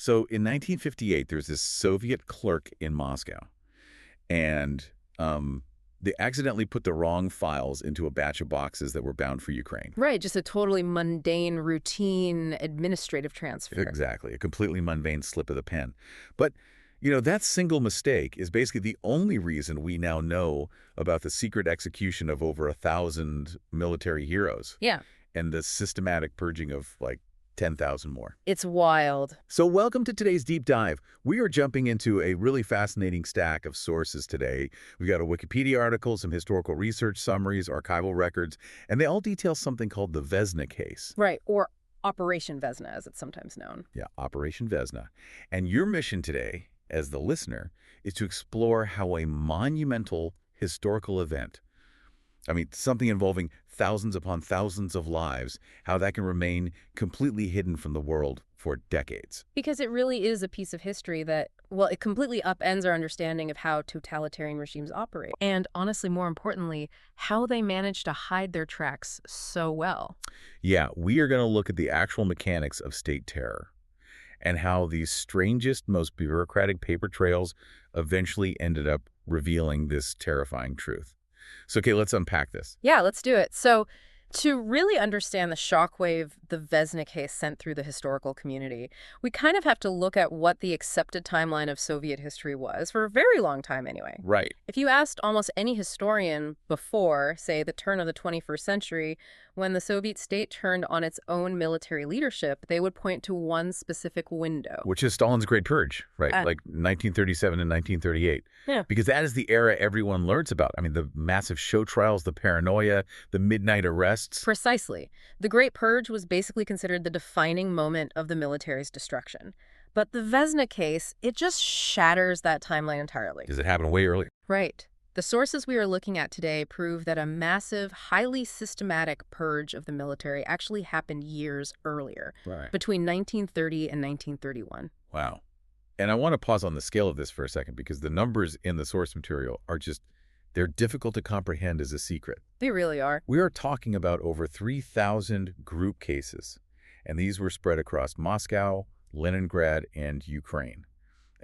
So in 1958, there's this Soviet clerk in Moscow, and they accidentally put the wrong files into a batch of boxes that were bound for Ukraine. Right, just a totally mundane, routine administrative transfer. Exactly, a completely mundane slip of the pen. But, that single mistake is basically the only reason we now know about the secret execution of over 1,000 military heroes. Yeah. And the systematic purging of, 10,000 more. It's wild. So welcome to today's deep dive. We are jumping into a really fascinating stack of sources today. We've got a Wikipedia article, some historical research summaries, archival records, and they all detail something called the Vesna case. Right, or Operation Vesna, as it's sometimes known. Yeah, Operation Vesna. And your mission today, as the listener, is to explore how a monumental historical event, something involving thousands upon thousands of lives, how that can remain completely hidden from the world for decades. Because it really is a piece of history that, well, it completely upends our understanding of how totalitarian regimes operate. And honestly, more importantly, how they manage to hide their tracks so well. Yeah, we are going to look at the actual mechanics of state terror and how these strangest, most bureaucratic paper trails eventually ended up revealing this terrifying truth. So, okay, let's unpack this. Yeah, let's do it. So to really understand the shockwave the Vesna case sent through the historical community, we kind of have to look at what the accepted timeline of Soviet history was for a very long time anyway. Right. If you asked almost any historian before, say, the turn of the 21st century, when the Soviet state turned on its own military leadership, they would point to one specific window. Which is Stalin's Great Purge, right? Like 1937 and 1938. Yeah. Because that is the era everyone learns about. The massive show trials, the paranoia, the midnight arrests. Precisely. The Great Purge was basically considered the defining moment of the military's destruction. But the Vesna case, it just shatters that timeline entirely. Because it happened way earlier. Right. The sources we are looking at today prove that a massive, highly systematic purge of the military actually happened years earlier, between 1930 and 1931. Wow. And I want to pause on the scale of this for a second because the numbers in the source material are they're difficult to comprehend as a secret. They really are. We are talking about over 3,000 group cases, and these were spread across Moscow, Leningrad, and Ukraine.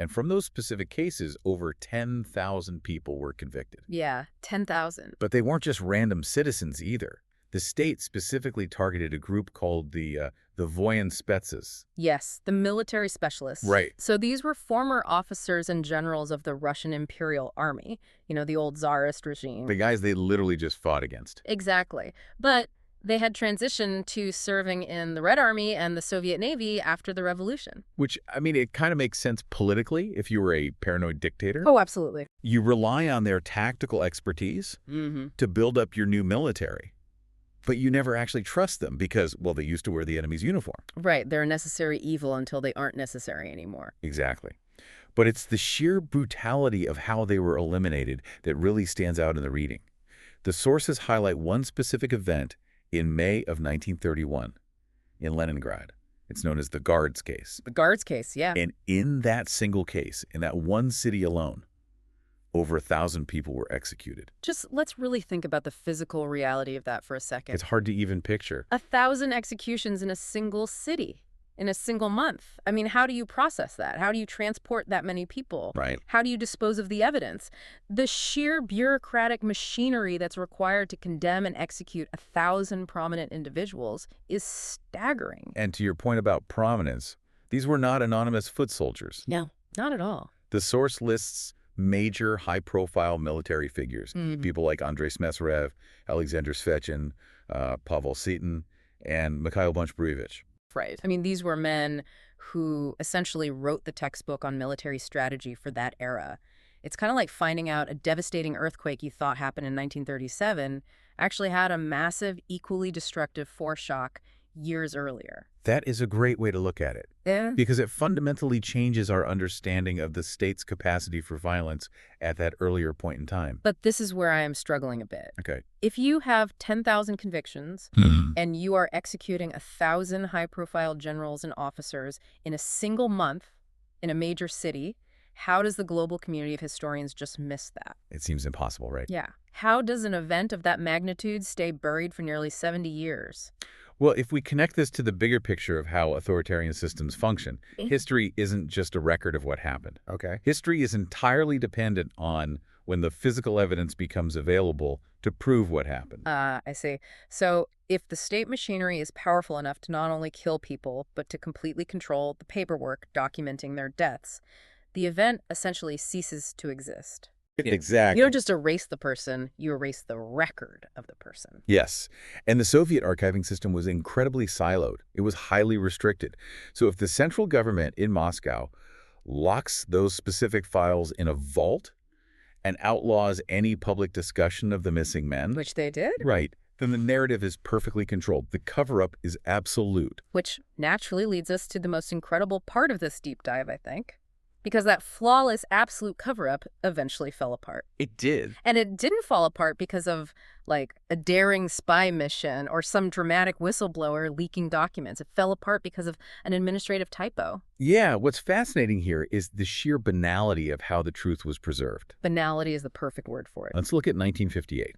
And from those specific cases, over 10,000 people were convicted. Yeah, 10,000. But they weren't just random citizens either. The state specifically targeted a group called the Voyenspetses. Yes, the military specialists. Right. So these were former officers and generals of the Russian Imperial Army, the old Tsarist regime. The guys they literally just fought against. Exactly. But they had transitioned to serving in the Red Army and the Soviet Navy after the revolution. Which, it kind of makes sense politically if you were a paranoid dictator. Oh, absolutely. You rely on their tactical expertise to build up your new military. But you never actually trust them because, well, they used to wear the enemy's uniform. Right. They're a necessary evil until they aren't necessary anymore. Exactly. But it's the sheer brutality of how they were eliminated that really stands out in the reading. The sources highlight one specific event in May of 1931 in Leningrad. It's known as the Guards case. The Guards case, yeah. And in that single case, in that one city alone, over 1,000 people were executed. Just let's really think about the physical reality of that for a second. It's hard to even picture. 1,000 executions in a single city, in a single month. How do you process that? How do you transport that many people? Right. How do you dispose of the evidence? The sheer bureaucratic machinery that's required to condemn and execute 1,000 prominent individuals is staggering. And to your point about prominence, these were not anonymous foot soldiers. No, not at all. The source lists major high-profile military figures, people like Andrei Smesrev, Alexander Svechin, Pavel Seton, and Mikhail Bunch-Bruevich. Right. These were men who essentially wrote the textbook on military strategy for that era. It's kind of like finding out a devastating earthquake you thought happened in 1937 actually had a massive, equally destructive foreshock years earlier. That is a great way to look at it. Yeah. Because it fundamentally changes our understanding of the state's capacity for violence at that earlier point in time. But this is where I am struggling a bit. Okay. If you have 10,000 convictions and you are executing 1,000 high-profile generals and officers in a single month in a major city, how does the global community of historians just miss that? It seems impossible, right? Yeah. How does an event of that magnitude stay buried for nearly 70 years? Well, if we connect this to the bigger picture of how authoritarian systems function, history isn't just a record of what happened. Okay. History is entirely dependent on when the physical evidence becomes available to prove what happened. I see. So if the state machinery is powerful enough to not only kill people, but to completely control the paperwork documenting their deaths, the event essentially ceases to exist. Exactly. You don't just erase the person, you erase the record of the person. Yes, and the Soviet archiving system was incredibly siloed. It was highly restricted. So if the central government in Moscow locks those specific files in a vault and outlaws any public discussion of the missing men, Which they did? right, then the narrative is perfectly controlled. The cover-up is absolute. Which naturally leads us to the most incredible part of this deep dive, I think. Because that flawless absolute cover-up eventually fell apart. It did. And it didn't fall apart because of, like, a daring spy mission or some dramatic whistleblower leaking documents. It fell apart because of an administrative typo. Yeah, what's fascinating here is the sheer banality of how the truth was preserved. Banality is the perfect word for it. Let's look at 1958.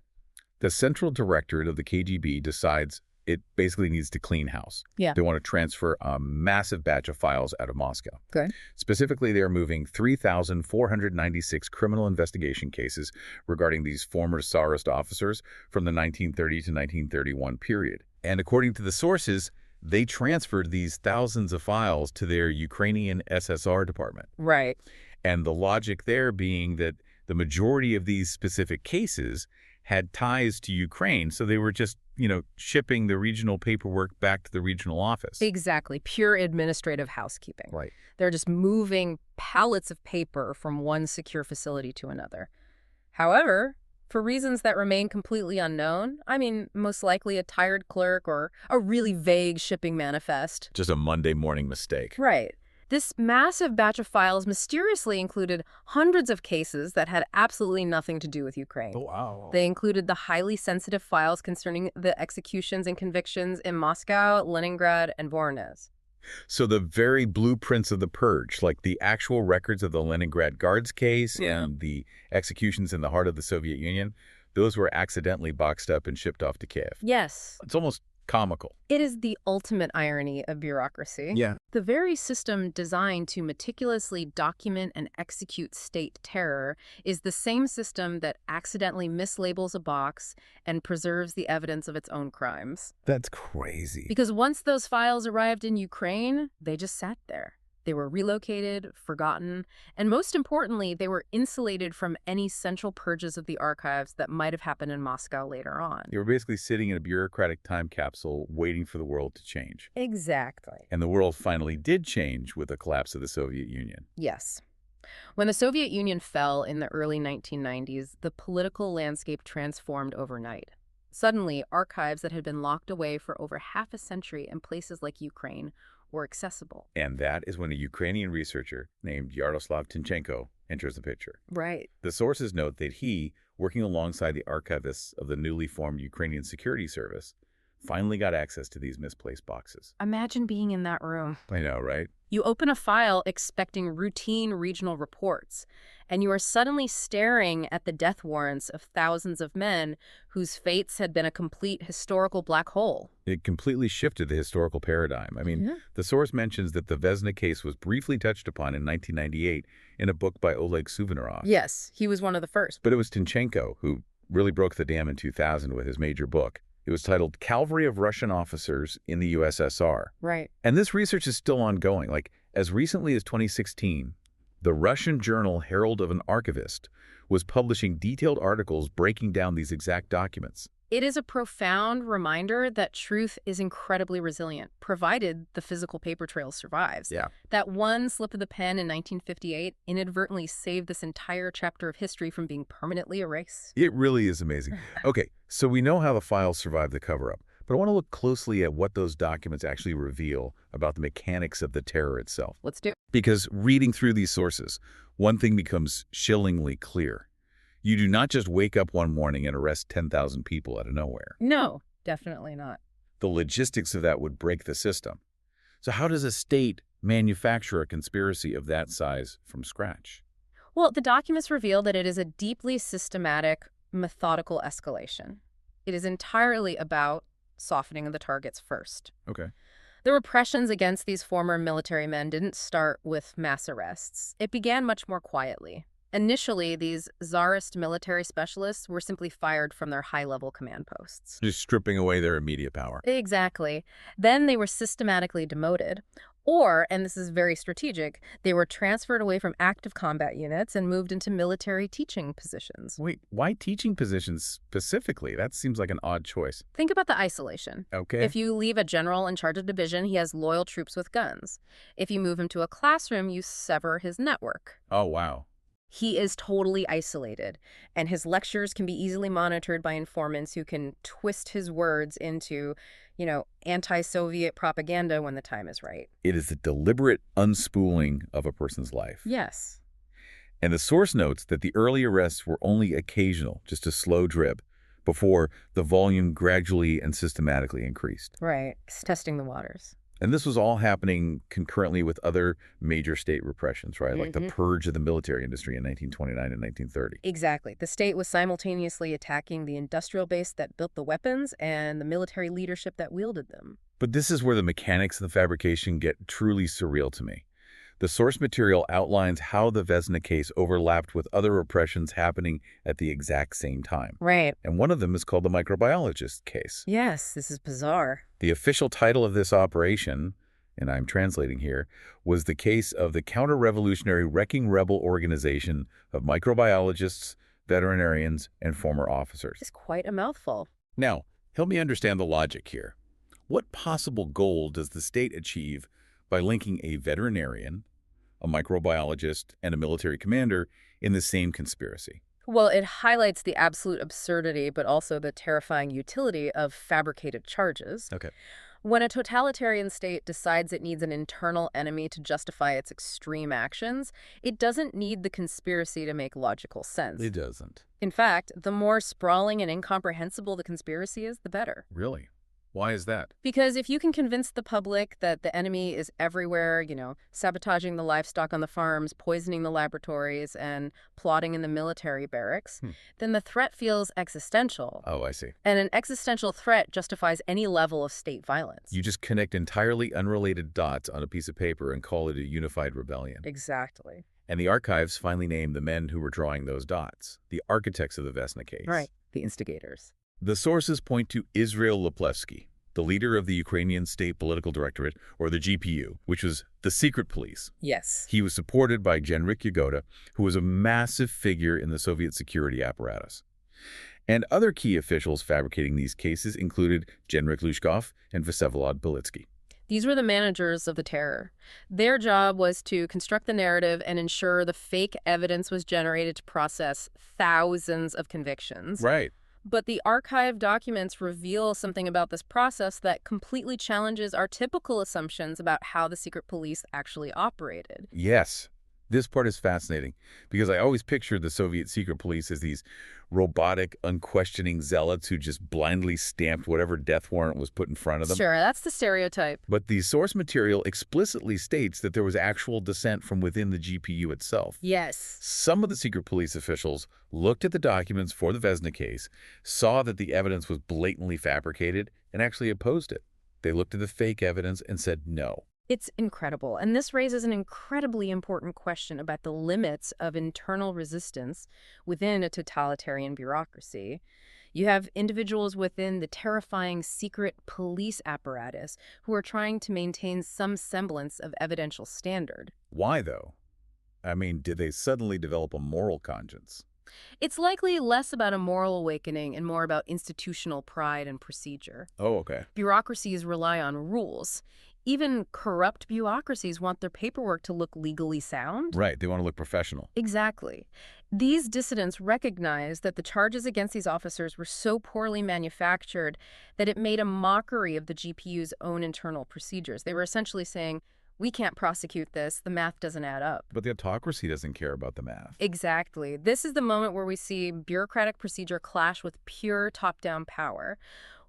The Central Directorate of the KGB decides it basically needs to clean house. Yeah. They want to transfer a massive batch of files out of Moscow. Okay. Specifically, they are moving 3,496 criminal investigation cases regarding these former Tsarist officers from the 1930 to 1931 period. And according to the sources, they transferred these thousands of files to their Ukrainian SSR department. Right. And the logic there being that the majority of these specific cases had ties to Ukraine, so they were just, shipping the regional paperwork back to the regional office. Exactly. Pure administrative housekeeping. Right. They're just moving pallets of paper from one secure facility to another. However, for reasons that remain completely unknown, most likely a tired clerk or a really vague shipping manifest. Just a Monday morning mistake. Right. This massive batch of files mysteriously included hundreds of cases that had absolutely nothing to do with Ukraine. Oh, wow. They included the highly sensitive files concerning the executions and convictions in Moscow, Leningrad, and Voronezh. So the very blueprints of the Purge, like the actual records of the Leningrad Guards case and the executions in the heart of the Soviet Union, those were accidentally boxed up and shipped off to Kiev. Yes. It's almost comical. It is the ultimate irony of bureaucracy. Yeah. The very system designed to meticulously document and execute state terror is the same system that accidentally mislabels a box and preserves the evidence of its own crimes. That's crazy. Because once those files arrived in Ukraine, they just sat there. They were relocated, forgotten, and most importantly, they were insulated from any central purges of the archives that might have happened in Moscow later on. They were basically sitting in a bureaucratic time capsule waiting for the world to change. Exactly. And the world finally did change with the collapse of the Soviet Union. Yes. When the Soviet Union fell in the early 1990s, the political landscape transformed overnight. Suddenly, archives that had been locked away for over half a century in places like Ukraine were accessible. And that is when a Ukrainian researcher named Yaroslav Tinchenko enters the picture. Right. The sources note that he, working alongside the archivists of the newly formed Ukrainian Security Service, finally got access to these misplaced boxes. Imagine being in that room. I know, right? You open a file expecting routine regional reports, and you are suddenly staring at the death warrants of thousands of men whose fates had been a complete historical black hole. It completely shifted the historical paradigm. Yeah. The source mentions that the Vesna case was briefly touched upon in 1998 in a book by Oleg Suvenarov. Yes, he was one of the first. But it was Tinchenko who really broke the dam in 2000 with his major book. It was titled Cavalry of Russian Officers in the USSR. Right. And this research is still ongoing. As recently as 2016, the Russian journal Herald of an Archivist was publishing detailed articles breaking down these exact documents. It is a profound reminder that truth is incredibly resilient, provided the physical paper trail survives. Yeah. That one slip of the pen in 1958 inadvertently saved this entire chapter of history from being permanently erased. It really is amazing. Okay, so we know how the files survived the cover-up, but I want to look closely at what those documents actually reveal about the mechanics of the terror itself. Let's do it. Because reading through these sources, one thing becomes chillingly clear. You do not just wake up one morning and arrest 10,000 people out of nowhere. No, definitely not. The logistics of that would break the system. So how does a state manufacture a conspiracy of that size from scratch? Well, the documents reveal that it is a deeply systematic, methodical escalation. It is entirely about softening the targets first. Okay. The repressions against these former military men didn't start with mass arrests. It began much more quietly. Initially, these czarist military specialists were simply fired from their high-level command posts. Just stripping away their immediate power. Exactly. Then they were systematically demoted. Or, and this is very strategic, they were transferred away from active combat units and moved into military teaching positions. Wait, why teaching positions specifically? That seems like an odd choice. Think about the isolation. Okay. If you leave a general in charge of division, he has loyal troops with guns. If you move him to a classroom, you sever his network. Oh, wow. He is totally isolated, and his lectures can be easily monitored by informants who can twist his words into, anti-Soviet propaganda when the time is right. It is the deliberate unspooling of a person's life. Yes. And the source notes that the early arrests were only occasional, just a slow drip, before the volume gradually and systematically increased. Right. It's testing the waters. And this was all happening concurrently with other major state repressions, right? Like the purge of the military industry in 1929 and 1930. Exactly. The state was simultaneously attacking the industrial base that built the weapons and the military leadership that wielded them. But this is where the mechanics of the fabrication get truly surreal to me. The source material outlines how the Vesna case overlapped with other repressions happening at the exact same time. Right. And one of them is called the microbiologist case. Yes, this is bizarre. The official title of this operation, and I'm translating here, was the case of the counter-revolutionary wrecking rebel organization of microbiologists, veterinarians, and former officers. It's quite a mouthful. Now, help me understand the logic here. What possible goal does the state achieve by linking a veterinarian, a microbiologist, and a military commander in the same conspiracy? Well, it highlights the absolute absurdity, but also the terrifying utility of fabricated charges. Okay. When a totalitarian state decides it needs an internal enemy to justify its extreme actions, it doesn't need the conspiracy to make logical sense. It doesn't. In fact, the more sprawling and incomprehensible the conspiracy is, the better. Really? Why is that? Because if you can convince the public that the enemy is everywhere, sabotaging the livestock on the farms, poisoning the laboratories, and plotting in the military barracks, then the threat feels existential. Oh, I see. And an existential threat justifies any level of state violence. You just connect entirely unrelated dots on a piece of paper and call it a unified rebellion. Exactly. And the archives finally named the men who were drawing those dots, the architects of the Vesna case. Right. The instigators. The sources point to Israel Leplevsky, the leader of the Ukrainian State Political Directorate, or the GPU, which was the secret police. Yes. He was supported by Genrik Yagoda, who was a massive figure in the Soviet security apparatus. And other key officials fabricating these cases included Genrik Lushkov and Vsevolod Belitsky. These were the managers of the terror. Their job was to construct the narrative and ensure the fake evidence was generated to process thousands of convictions. Right. But the archived documents reveal something about this process that completely challenges our typical assumptions about how the secret police actually operated. Yes. This part is fascinating because I always pictured the Soviet secret police as these robotic, unquestioning zealots who just blindly stamped whatever death warrant was put in front of them. Sure, that's the stereotype. But the source material explicitly states that there was actual dissent from within the GPU itself. Yes. Some of the secret police officials looked at the documents for the Vesna case, saw that the evidence was blatantly fabricated, and actually opposed it. They looked at the fake evidence and said no. It's incredible. And this raises an incredibly important question about the limits of internal resistance within a totalitarian bureaucracy. You have individuals within the terrifying secret police apparatus who are trying to maintain some semblance of evidential standard. Why, though? I mean, did they suddenly develop a moral conscience? It's likely less about a moral awakening and more about institutional pride and procedure. Oh, okay. Bureaucracies rely on rules. Even corrupt bureaucracies want their paperwork to look legally sound. Right, they want to look professional. Exactly. These dissidents recognize that the charges against these officers were so poorly manufactured that it made a mockery of the GPU's own internal procedures. They were essentially saying, we can't prosecute this, the math doesn't add up. But the autocracy doesn't care about the math. Exactly. This is the moment where we see bureaucratic procedure clash with pure top-down power.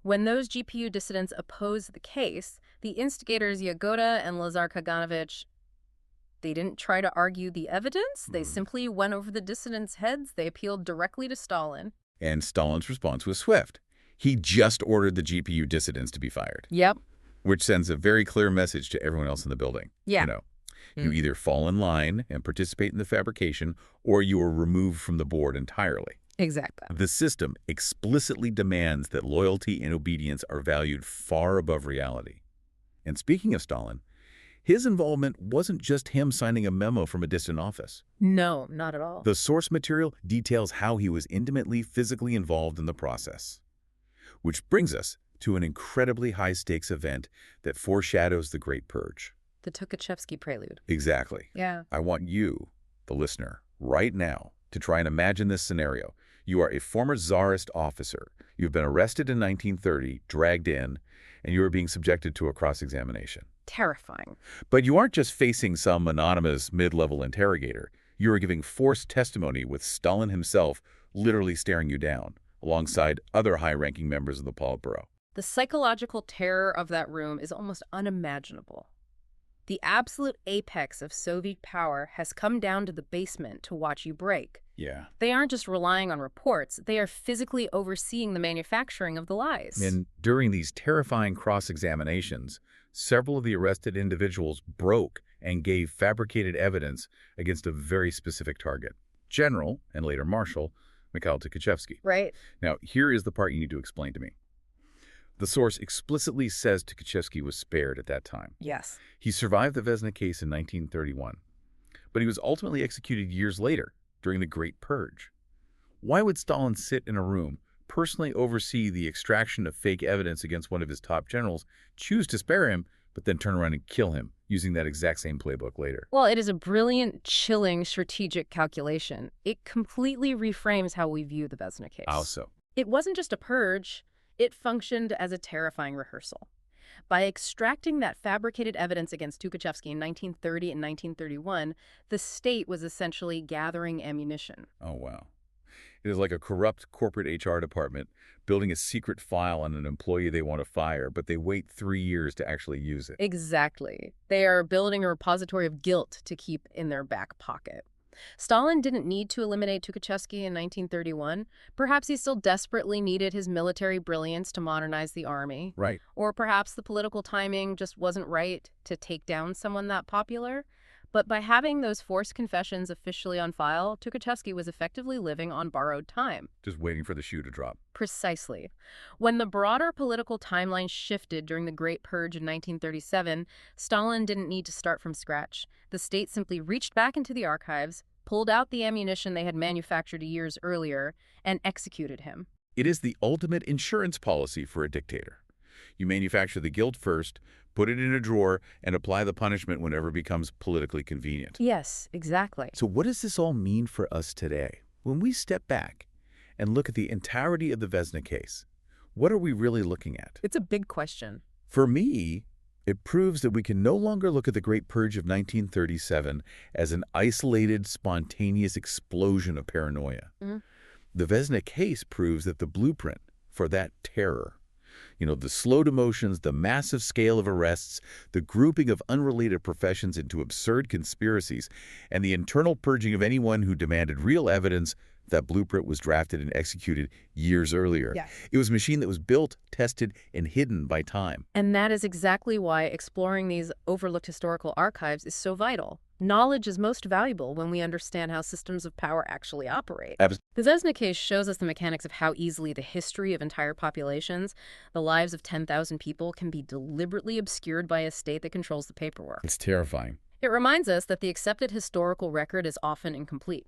When those GPU dissidents opposed the case, the instigators Yagoda and Lazar Kaganovich, they didn't try to argue the evidence. They simply went over the dissidents' heads. They appealed directly to Stalin. And Stalin's response was swift. He just ordered the GPU dissidents to be fired, Yep. which sends a very clear message to everyone else in the building. Yeah. You either fall in line and participate in the fabrication, or you are removed from the board entirely. Exactly. The system explicitly demands that loyalty and obedience are valued far above reality. And speaking of Stalin, his involvement wasn't just him signing a memo from a distant office. No, not at all. The source material details how he was intimately, physically involved in the process. Which brings us to an incredibly high-stakes event that foreshadows the Great Purge. The Tukhachevsky prelude. Exactly. Yeah. I want you, the listener, right now to try and imagine this scenario. You are a former Tsarist officer. You've been arrested in 1930, dragged in, and you are being subjected to a cross-examination. Terrifying. But you aren't just facing some anonymous mid-level interrogator. You are giving forced testimony with Stalin himself literally staring you down, alongside other high-ranking members of the Politburo. The psychological terror of that room is almost unimaginable. The absolute apex of Soviet power has come down to the basement to watch you break. Yeah. They aren't just relying on reports, they are physically overseeing the manufacturing of the lies. And during these terrifying cross-examinations, several of the arrested individuals broke and gave fabricated evidence against a very specific target, General, and later Marshal, Mikhail Tukhachevsky. Right. Now, here is the part you need to explain to me. The source explicitly says Tukhachevsky was spared at that time. Yes. He survived the Vesna case in 1931, but he was ultimately executed years later during the Great Purge. Why would Stalin sit in a room, personally oversee the extraction of fake evidence against one of his top generals, choose to spare him, but then turn around and kill him, using that exact same playbook later? Well, it is a brilliant, chilling, strategic calculation. It completely reframes how we view the Vesna case. How so? It wasn't just a purge. It functioned as a terrifying rehearsal. By extracting that fabricated evidence against Tukhachevsky in 1930 and 1931, the state was essentially gathering ammunition. Oh, wow. It is like a corrupt corporate HR department building a secret file on an employee they want to fire, but they wait 3 years to actually use it. Exactly. They are building a repository of guilt to keep in their back pocket. Stalin didn't need to eliminate Tukhachevsky in 1931. Perhaps he still desperately needed his military brilliance to modernize the army. Right. Or perhaps the political timing just wasn't right to take down someone that popular. But by having those forced confessions officially on file, Tukhachevsky was effectively living on borrowed time. Just waiting for the shoe to drop. Precisely. When the broader political timeline shifted during the Great Purge in 1937, Stalin didn't need to start from scratch. The state simply reached back into the archives, pulled out the ammunition they had manufactured years earlier, and executed him. It is the ultimate insurance policy for a dictator. You manufacture the guilt first, put it in a drawer, and apply the punishment whenever it becomes politically convenient. Yes, exactly. So what does this all mean for us today? When we step back and look at the entirety of the Vesna case, what are we really looking at? It's a big question. For me, it proves that we can no longer look at the Great Purge of 1937 as an isolated, spontaneous explosion of paranoia. The Vesna case proves that the blueprint for that terror, the slow demotions, the massive scale of arrests, the grouping of unrelated professions into absurd conspiracies, and the internal purging of anyone who demanded real evidence, that blueprint was drafted and executed years earlier. Yes. It was a machine that was built, tested, and hidden by time. And that is exactly why exploring these overlooked historical archives is so vital. Knowledge is most valuable when we understand how systems of power actually operate. The Vesna case shows us the mechanics of how easily the history of entire populations, the lives of 10,000 people, can be deliberately obscured by a state that controls the paperwork. It's terrifying. It reminds us that the accepted historical record is often incomplete.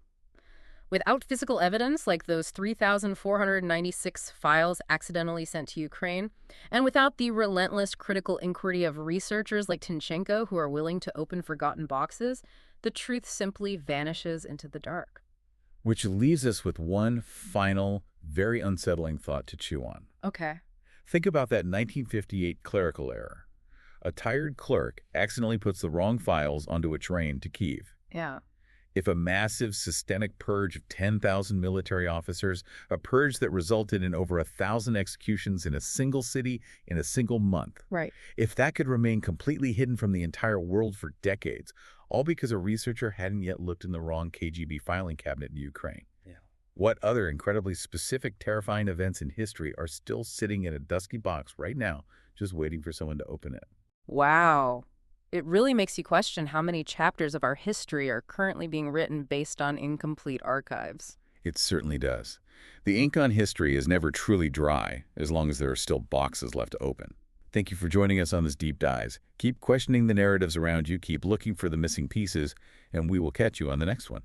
Without physical evidence, like those 3,496 files accidentally sent to Ukraine, and without the relentless critical inquiry of researchers like Tinchenko who are willing to open forgotten boxes, the truth simply vanishes into the dark. Which leaves us with one final, very unsettling thought to chew on. Okay. Think about that 1958 clerical error. A tired clerk accidentally puts the wrong files onto a train to Kyiv. Yeah. If a massive systemic purge of 10,000 military officers, a purge that resulted in over 1,000 executions in a single city in a single month, Right. if that could remain completely hidden from the entire world for decades, all because a researcher hadn't yet looked in the wrong KGB filing cabinet in Ukraine. Yeah. What other incredibly specific, terrifying events in history are still sitting in a dusky box right now, just waiting for someone to open it? Wow. It really makes you question how many chapters of our history are currently being written based on incomplete archives. It certainly does. The ink on history is never truly dry, as long as there are still boxes left to open. Thank you for joining us on this deep dive. Keep questioning the narratives around you, keep looking for the missing pieces, and we will catch you on the next one.